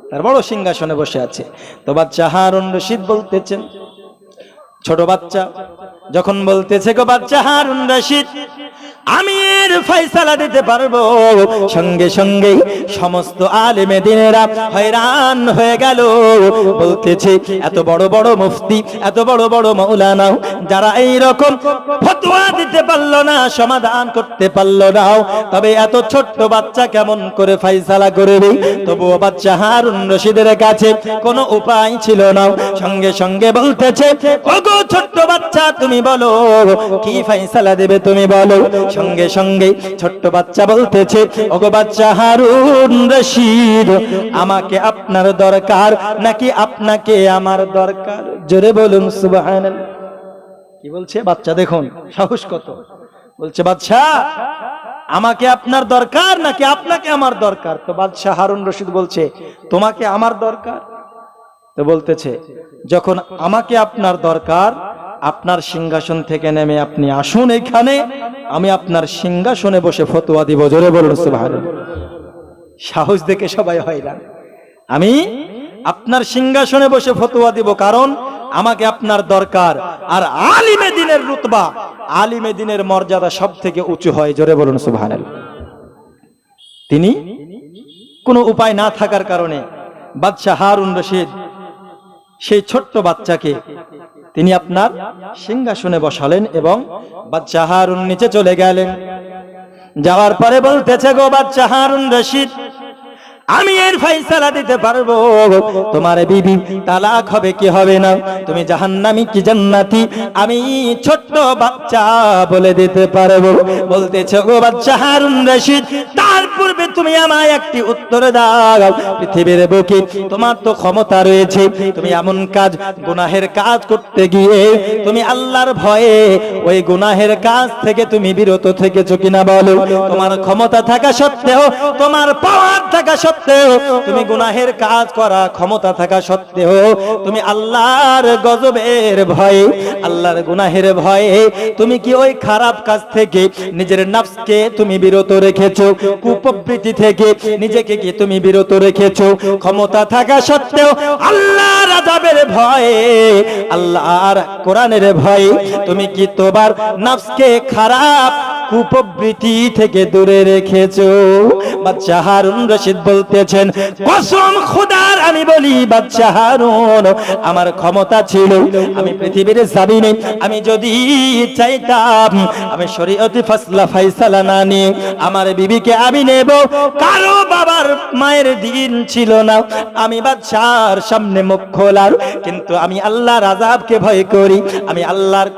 তার বড় সিংহাসনে বসে আছে। তো বাদশা হারুন রশিদ বলতেছেন, ছোট বাচ্চা যখন বলতেছে, গো বাদশা হারুন রশিদ, আমি এর ফয়সালা দিতে পারবো, সঙ্গে সঙ্গে সমস্ত আলেমে দিনেরা হয়রান হয়ে গেল। বলতেছে, এত বড় বড় মুফতি, এত বড় বড় মাওলানা, যারা এই রকম ফতোয়া দিতে পারলো না, সমাধান করতে পারলো না, তবে এত ছোট্ট বাচ্চা কেমন করে ফয়সালা করবে? তবুও বাদশা হারুন রশিদের কাছে কোনো উপায় ছিল না। সঙ্গে সঙ্গে বলতেছে, ওগো ছোট্ট বাচ্চা, তুমি বলো কি ফয়সালা দেবে, তুমি বলো। সঙ্গে সঙ্গে ছোট্ট বাচ্চা বলতেছে, ওগো বাদশা হারুন রশিদ, আমাকে আপনার দরকার নাকি আপনাকে আমার দরকার? জোরে বলুন সুবহানাল্লাহ। কি বলছে বাচ্চা? দেখুন সাহস কত। বলছে, বাদশা আমাকে আপনার দরকার নাকি আপনাকে আমার দরকার? তো বাদশা হারুন রশিদ বলছে, তোমাকে আমার দরকার। তো বলতেছে, যখন আমাকে আপনার দরকার, আপনার সিংহাসন থেকে নেমে আপনি আসুন এখানে, আমি আপনার সিংহাসনে বসে ফতোয়া দিব। জোরে বলুন সুবহানাল্লাহ। সাহস দেখে সবাই হয়রান। আমি আপনার সিংহাসনে বসে ফতোয়া দিব, কারণ আমাকে আপনার দরকার। আর আলিমে দ্বীনের রুতবা, আলিমে দ্বীনের মর্যাদা সব থেকে উঁচু হয়। জোরে বলুন সুবহানাল্লাহ। তিনি কোনো উপায় না থাকার কারণে বাদশা হারুন রশিদ সেই ছোট্ট বাচ্চাকে তিনি আপনার সিংহাসনে বসালেন এবং বাদশা হারুন নিচে চলে গেলেন। যাওয়ার পরে বলতেছে, গো বাদশা হারুন রশিদ, আমি এর ফয়সালা দিতে পারবো, তোমার বিবি তালাক হবে কি হবে না, তুমি জাহান্নামী কি জান্নাতি, আমি ছোট্ট বাচ্চা বলে দিতে পারবো। বলতেছে, গো বাদশা হারুন রশিদ, তার পূর্বে তুমি আমায় একটি উত্তর দাও। পৃথিবীর বুকে তোমার তো ক্ষমতা রয়েছে, তুমি এমন কাজ, গুনাহের কাজ করতে গিয়ে তুমি আল্লাহর ভয়ে ওই গুনাহের কাজ থেকে তুমি বিরত থেকেছো কিনা বলো? তোমার ক্ষমতা থাকা সত্ত্বেও, তোমার পাওয়ার থাকা সত্ত্বেও, তুমি গুনাহের কাজ করা ক্ষমতা থাকা সত্ত্বেও তুমি আল্লাহর গজবের ভয়ে, আল্লাহর গুনাহের ভয়ে তুমি কি ওই খারাপ কাজ থেকে নিজের নফসকে তুমি বিরত রেখেছো? কুপ্রবৃত্তি থেকে নিজেকে কি তুমি বিরত রেখেছো? ক্ষমতা থাকা সত্ত্বেও আল্লাহর আযাবের ভয়ে, আল্লাহর কোরআনের ভয়ে তুমি কি তোমার নফসকে খারাপ কুপ্রবৃত্তি থেকে দূরে রেখেছো? বাদশা হারুন রশিদ বলতেছেন, কসম খোদার আমি বলি বাদশা হারুন, আমার ক্ষমতা ছিল, আমি পৃথিবীর জমিনে আমি যদি চাইতাম, আমি শরীয়তি ফয়সালা না নিয়ে আমার বিবিকে আমি নেব। কারো বাবার মায়ের দিন ছিল না আমি বাদশার সামনে মুখ খোলার, কিন্তু আমি আল্লাহর আযাবকে ভয় করি, আমি আল্লাহর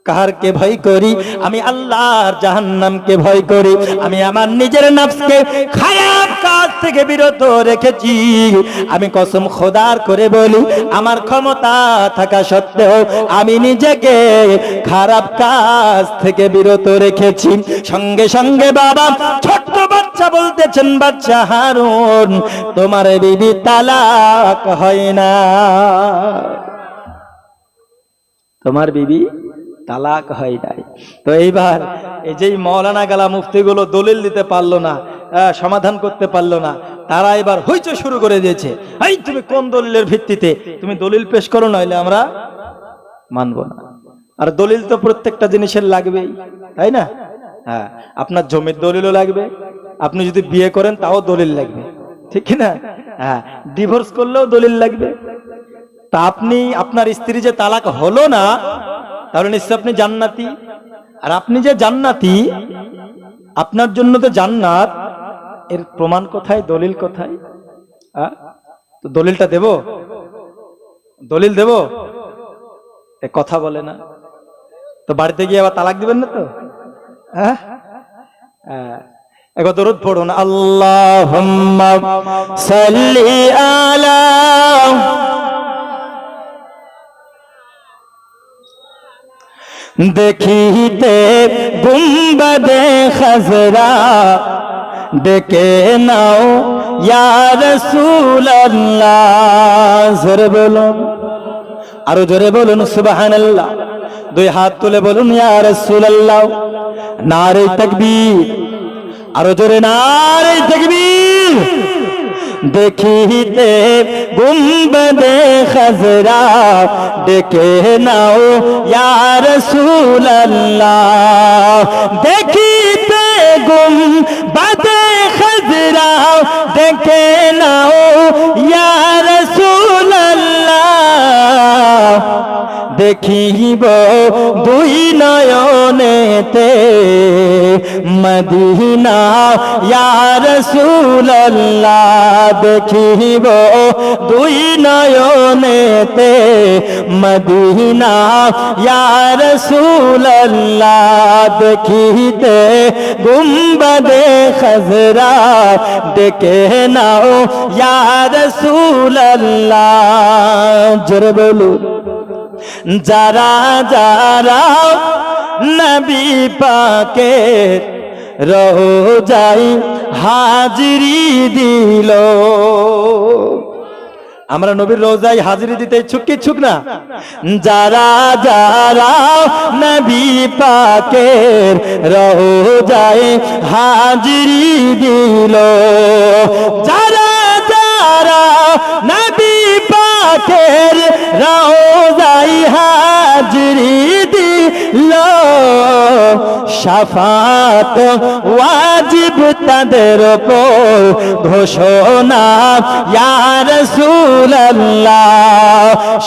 কাহারকে ভয় করি, আমি আল্লাহর জাহান্নামকে ভয় করি, আমি আমার নিজের নফসকে খারাপ কাজ থেকে বিরত রেখেছি। আমি কসম খোদার করে বলি, আমার ক্ষমতা থাকা সত্ত্বেও আমি নিজেকে খারাপ কাজ থেকে বিরত রেখেছি। সঙ্গে সঙ্গে বাবা ছোট্ট বাচ্চা বলতেছেন বাচ্চা হারুন তোমার বিবি তালাক হয় না, তোমার বিবি তালাক হয় নাই। তো এইবার এই যে মাওলানা গালা মুফতিগুলো দলিল দিতে পারলো না, সমাধান করতে পারলো না, তারা এবার হইচই শুরু করে দিয়েছে, এই তুমি কোন দলিলের ভিত্তিতে, তুমি দলিল পেশ করো, নইলে আমরা মানবো না। আর দলিল তো প্রত্যেকটা জিনিসের লাগবেই, তাই না? হ্যাঁ, আপনার জমির দলিলও লাগবে, আপনি যদি বিয়ে করেন তাও দলিল লাগবে, ঠিক না? হ্যাঁ, ডিভোর্স করলেও দলিল লাগবে। তা আপনি আপনার স্ত্রী যে তালাক হলো না, তাহলে নিশ্চয় আপনি জান্নাতি। আর আপনি যে জান্নাতি, আপনার জন্য তো জান্নাত, এর প্রমাণ কোথায়, দলিল কোথায়? তো দলিলটা দেব, দলিল দেব, এ কথা বলে না তো। বাড়িতে গিয়ে আবার তালাক দিবেন না তো? হ্যাঁ, একবার দরুদ পড়ুন, আল্লাহুম্মা সাল্লি আলা। দেখিতে গুম্বাদে খাজরা ডেকে নাও ইয়া রাসূলুল্লাহ। জোরে বলুন, আরো জোরে বলুন সুবহানাল্লাহ। দুই হাত তুলে বলুন ইয়া রাসূলুল্লাহ। নারে তাকবীর, আরো জোরে নারে তাকবীর। দেখিতে গুম্বাদে খাজরা ডেকে নাও ইয়া রাসূলুল্লাহ। দেখিতে গুম্বাদে খাজরা ডেকে নাও ইয়া রাসূলুল্লাহ। দেখিব দুই নয়নেতে মদিনা ইয়া রাসূলুল্লাহ। দেখিব দুই নয়নেতে মদিনা ইয়া রাসূলুল্লাহ। দেখিতে গুম্বাদে খাজরা ডেকে নাও ইয়া রাসূলুল্লাহ। জোরে বলুন, যারা যারা নবী পাকের রোজায় হাজিরি দিল, আমরা নবীর রোজায় হাজিরি দিতে ইচ্ছুক কি ইচ্ছুক না? যারা যারা নবী পাকের রোজায় হাজিরি দিল, যারা যারা নবী পাকের রোজায় হাজিরি দিল, শাফাত ওয়াজিব তাদের উপর ঘোষণা ইয়া রাসূলুল্লাহ।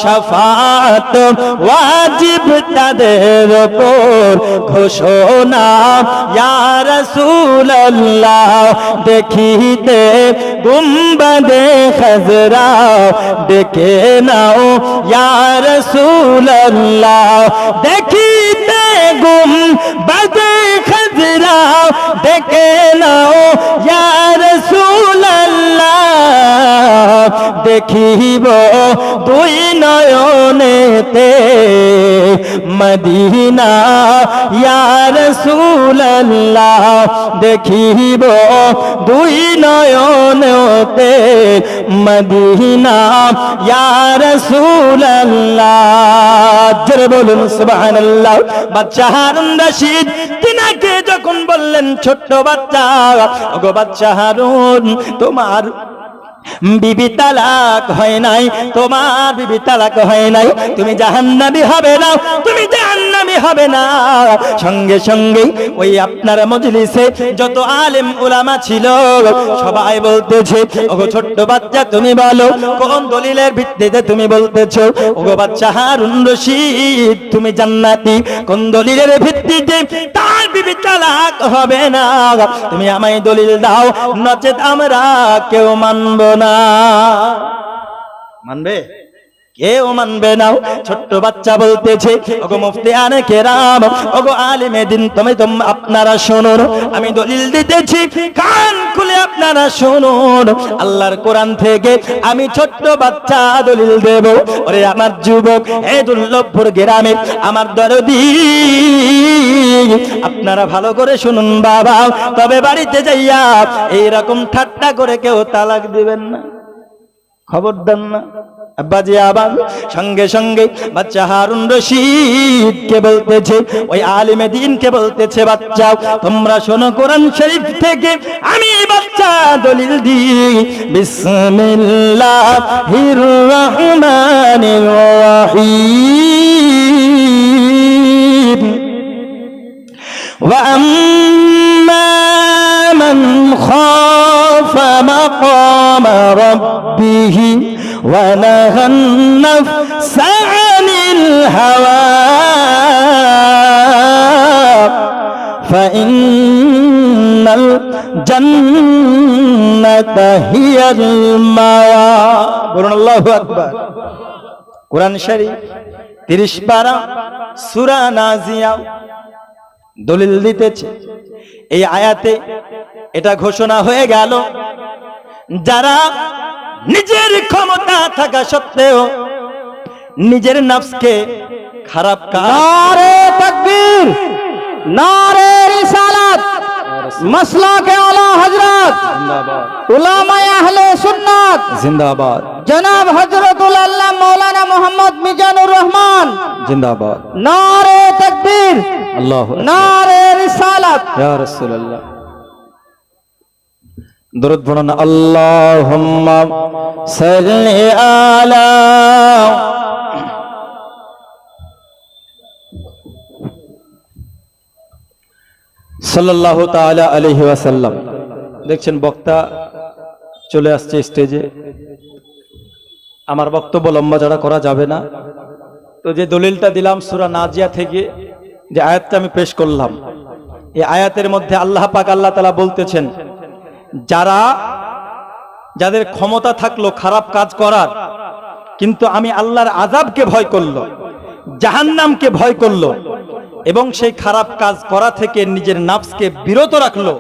শাফাত ওয়াজিব তাদের উপর ঘোষণা ইয়া রাসূলুল্লাহ। দেখিতে গুম্বাদে খাজরা ডেকে নাও ইয়া রাসূলুল্লাহ। দেখিতে গুম্বাদে খাজরা ডেকে নাও ইয়া রাসূলুল্লাহ। দেখিব দুই নয়নেতে মদিনা ইয়া রাসূলুল্লাহ। দেখিব দুই নয়নেতে মদিনা ইয়া রাসূলুল্লাহ। জোরে বলুন সুবহানাল্লাহ। বাচ্চা হারুন রশিদ তিনাকে যখন বললেন ছোট্ট বাচ্চা, ওগো বাচ্চা হারুন, তোমার বিবি তালাক হয় নাই, তোমার বিবি তালাক হয় নাই, তুমি জাহান্নামী হবে না, তুমি জাহান্নামী হবে না। সঙ্গে সঙ্গে ওই আপনার মজলিসে যত আলেম উলামা ছিল সবাই বলতেছে, ওগো ছোট্ট বাচ্চা তুমি বলো কোন দলিলের ভিত্তিতে তুমি বলতেছো, ওগো বাচ্চা হারুন রশিদ তুমি জান্নাতি, কোন দলিলের ভিত্তিতে তার বিবি তালাক হবে না, তুমি আমায় দলিল দাও, নচেত আমরা কেউ মানব না। মানবে? কেউ মানবে না। ছোট্ট বাচ্চা বলতেছে, ওগো মুফতিয়ানে কেরাম, ওগো আলিমে দিন, আপনারা শুনুন, আমি দলিল দিতেছি, কান খুলে আপনারা শুনুন। আল্লাহর কোরআন থেকে আমি ছোট্ট বাচ্চা দলিল দেব। ওরে আমার যুবক, এই দুর্লভপুর গ্রামে আমার দরদি, আপনারা ভালো করে শুনুন বাবা, তবে বাড়িতে যাইয়া এইরকম ঠাট্টা করে কেউ তালাক দিবেন না, খবর দেন না। আব্বাজি আবার সঙ্গে সঙ্গে বাচ্চা হারুন রশিদ কে বলতেছে, ওই আলিমে দ্বীনকে বলতেছে, বাচ্চা তোমরা শোনো কোরআন শরীফ থেকে আমি বাচ্চা দলিল দিই। বিসমিল্লাহির রহমানির রহিম। ওয়া আম্মা মান খাফা মাকামা রাব্বিহি ونهى النفس عن الهوى فإن الجنة هي المأوى। বলুন আল্লাহু আকবার। কোরআন শরীফ 30 পারা সূরা নাজিয়া দলিল দিতেছে। এই আয়াতে এটা ঘোষণা হয়ে গেল, যারা নিজের ক্ষমতা থাকা সত্ত্বেও নিজের নফসকে খারাপ কাজ, নারে তাকবীর, নারে রিসালাত, মাসলাকে আলা হযরত জিন্দাবাদ, উলামায়ে আহলে সুন্নাত জিন্দাবাদ, জনাব হযরতুল আল্লাহ মাওলানা মুহাম্মদ মিজানুর রহমান জিন্দাবাদ। নারে তাকবীর, আল্লাহু আকবার, নারে রিসালাত। ইয়া রাসূলুল্লাহ। দরুদ পড়ুন, আল্লাহুম্মা সাল্লি আলা সাল্লাল্লাহু তাআলা আলাইহি ওয়াসাল্লাম। দেখছেন বক্তা চলে আসছে স্টেজে। আমার বক্তব্য লম্বা চড়া করা যাবে না। তো যে দলিলটা দিলাম সূরা নাজিয়া থেকে, যে আয়াতটা আমি পেশ করলাম, এই আয়াতের মধ্যে আল্লাহ পাক আল্লাহ তাআলা বলতেছেন, যাদের ক্ষমতা থাকলো খারাপ কাজ করার, কিন্তু আমি আল্লাহর আযাবকে ভয় করলো, জাহান্নামকে ভয় করলো, এবং সেই খারাপ কাজ করা থেকে নিজের নফসকে বিরত রাখলো,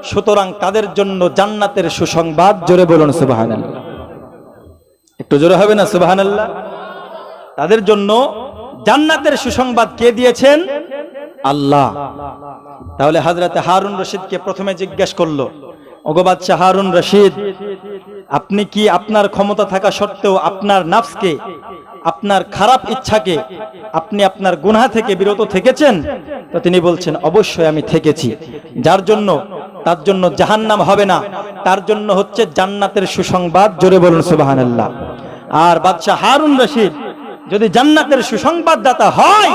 সুতরাং তাদের জন্য জান্নাতের সুসংবাদ। জোরে বলুন সুবহানাল্লাহ। একটু জোরে হবে না সুবহানাল্লাহ? তাদের জন্য জান্নাতের সুসংবাদ কে দিয়েছেন? আল্লাহ। তাহলে হযরতে হারুন রশিদকে প্রথমে জিজ্ঞেস করলো, ওগো বাদশা হারুন রশিদ, আপনি কি আপনার ক্ষমতা থাকা সত্ত্বেও আপনার নফসকে, আপনার খারাপ ইচ্ছাকে, আপনি আপনার গুনাহ থেকে বিরত থেকেছেন? তো তিনি বলছেন, অবশ্যই আমি থেকেছি। যার জন্য তার জন্য জাহান্নাম হবে না, তার জন্য হচ্ছে জান্নাতের সুসংবাদ। জোরে বলুন সুবহানাল্লাহ। আর বাদশা হারুন রশিদ যদি জান্নাতের সুসংবাদদাতা হয়,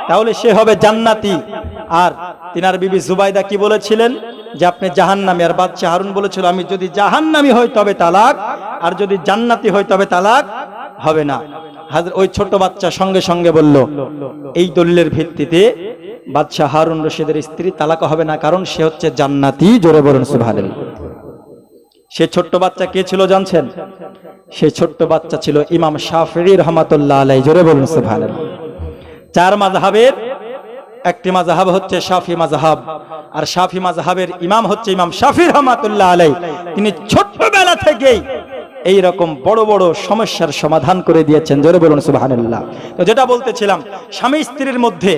তাহলে সে হবে জান্নাতি। আর তিনার বিবি জুবাইদা কি বলেছিলেন? যে আপনি জাহান্নামী। আর বাদশা হারুন বলেছিল, আমি যদি জাহান্নামী হই তবে তালাক, আর যদি জান্নাতি হই তবে তালাক হবে না। ওই ছোট বাচ্চা সঙ্গে সঙ্গে বলল, এই দলিলের ভিত্তিতে বাদশা হারুন রশিদের স্ত্রী তালাক হবে না, কারণ সে হচ্ছে জান্নাতি। জোরে বলুন সুবহানাল্লাহ। সে ছোট্ট বাচ্চা কে ছিল জানছেন? সে ছোট্ট বাচ্চা ছিল ইমাম শাফিঈ রাহমাতুল্লাহ আলাইহি। জোরে বলুন সুবহানাল্লাহ। 4 মাযহাবের একটি মাযহাব হচ্ছে শাফি মাযহাব, আর শাফি মাযহাবের ইমাম হচ্ছে ইমাম শাফিঈ রাহমাতুল্লাহ আলাইহি। তিনি ছোটবেলা থেকেই এই রকম বড় বড় সমস্যার সমাধান করে দিয়েছেন। জোরে বলুন সুবহানাল্লাহ। তো যেটা বলতেছিলাম, স্বামী স্ত্রীর মধ্যে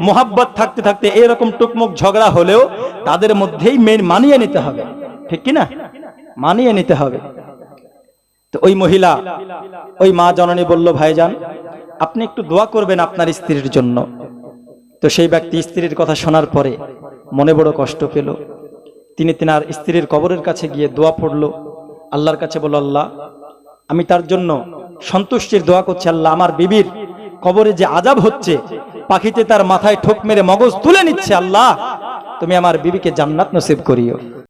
মোহাব্বত থাকতে থাকতে এরকম টুকমুক ঝগড়া হলেও তাদের মধ্যেই মানিয়ে নিতে হবে, ঠিক কি না? মানিয়ে নিতে হবে। তো ওই মহিলা, ওই মা জননী বলল, ভাইজান আপনি একটু দোয়া করবেন আপনার স্ত্রীর জন্য। তো সেই ব্যক্তি স্ত্রীর কথা শোনার পরে মনে বড় কষ্ট পেল। তিনি তিনার স্ত্রীর কবরের কাছে গিয়ে দোয়া পড়ল, আল্লাহর কাছে বলল, আল্লাহ আমি তার জন্য সন্তুষ্টির দোয়া করছি। আল্লাহ আমার বিবির কবরে যে আযাব হচ্ছে, পাখিতে তার মাথায় ঠোক মেরে মগজ তুলে নিচ্ছে, আল্লাহ তুমি আমার বিবিকে জান্নাত নসিব করিও।